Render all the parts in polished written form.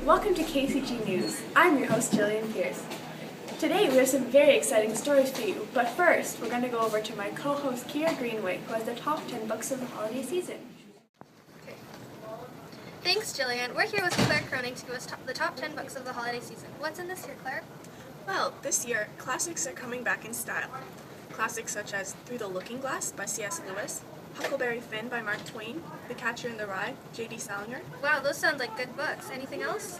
welcome to KCG News. I'm your host, Gillian Pierce. Today we have some very exciting stories for you, but first we're going to go over to my co-host Kieras Greenway, who has the top 10 books of the holiday season. Thanks, Gillian. We're here with Claire Croning to give us the top 10 books of the holiday season. What's in this year, Claire? Well, this year, classics are coming back in style. Classics such as Through the Looking Glass by C.S. Lewis, Huckleberry Finn by Mark Twain, The Catcher in the Rye, J.D. Salinger. Wow, those sound like good books. Anything else?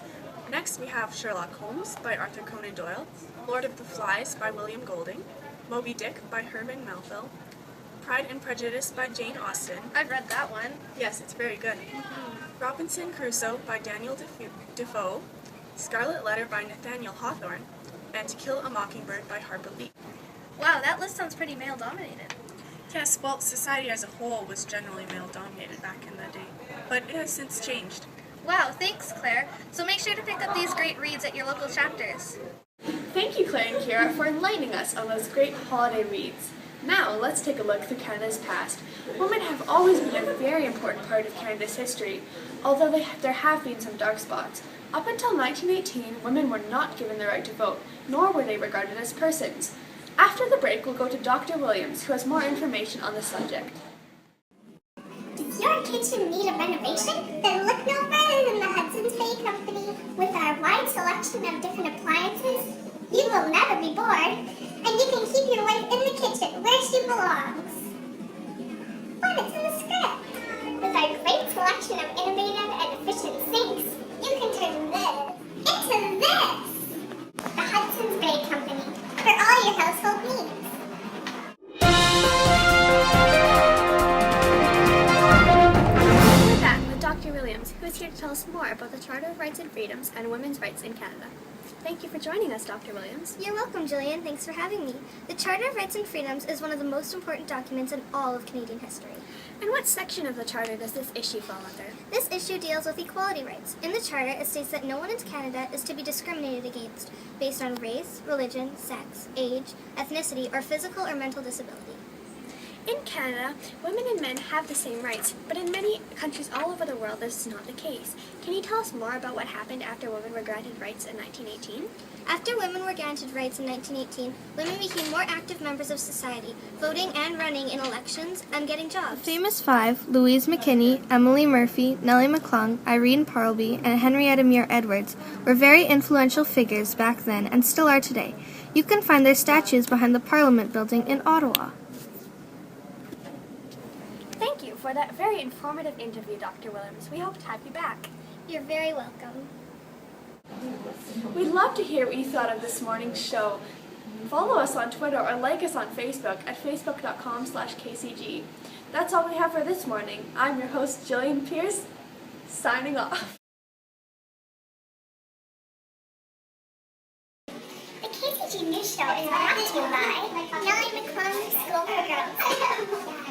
Next, we have Sherlock Holmes by Arthur Conan Doyle, Lord of the Flies by William Golding, Moby Dick by Herman Melville, Pride and Prejudice by Jane Austen. I've read that one. Yes, it's very good. Robinson Crusoe by Daniel Defoe, Scarlet Letter by Nathaniel Hawthorne, and To Kill a Mockingbird by Harper Lee. Wow, that list sounds pretty male-dominated. Yes, well, society as a whole was generally male-dominated back in the day, but it has since changed. Wow, thanks, Claire. So make sure to pick up these great reads at your local chapters. Thank you, Claire and Kira, for enlightening us on those great holiday reads. Now, let's take a look through Canada's past. Women have always been a very important part of Canada's history, although there have been some dark spots. Up until 1918, women were not given the right to vote, nor were they regarded as persons. After the break, we'll go to Dr. Williams, who has more information on the subject. Does your kitchen need a renovation? Then look no further than the Hudson's Bay Company. With our wide selection of different appliances, you will never be bored, and you can keep your wife in the kitchen where she belongs. But it's in the script. With our great selection of innovative and efficient sinks, you can turn this into this. The Hudson's Bay Company, for all your household needs. We're back with Dr. Williams, who is here to tell us more about the Charter of Rights and Freedoms and women's rights in Canada. Thank you for joining us, Dr. Williams. You're welcome, Gillian. Thanks for having me. The Charter of Rights and Freedoms is one of the most important documents in all of Canadian history. And what section of the Charter does this issue fall under? This issue deals with equality rights. In the Charter, it states that no one in Canada is to be discriminated against based on race, religion, sex, age, ethnicity, or physical or mental disability. In Canada, women and men have the same rights, but in many countries all over the world this is not the case. Can you tell us more about what happened after women were granted rights in 1918? After women were granted rights in 1918, women became more active members of society, voting and running in elections and getting jobs. The famous five, Louise McKinney, Emily Murphy, Nellie McClung, Irene Parlby, and Henrietta Muir Edwards, were very influential figures back then and still are today. You can find their statues behind the Parliament building in Ottawa. Thank you for that very informative interview, Dr. Williams. We hope to have you back. You're very welcome. We'd love to hear what you thought of this morning's show. Follow us on Twitter or like us on Facebook at facebook.com/KCG. That's all we have for this morning. I'm your host, Gillian Pierce, signing off. The KCG News Show is brought to you by Nellie McClung School for Girls.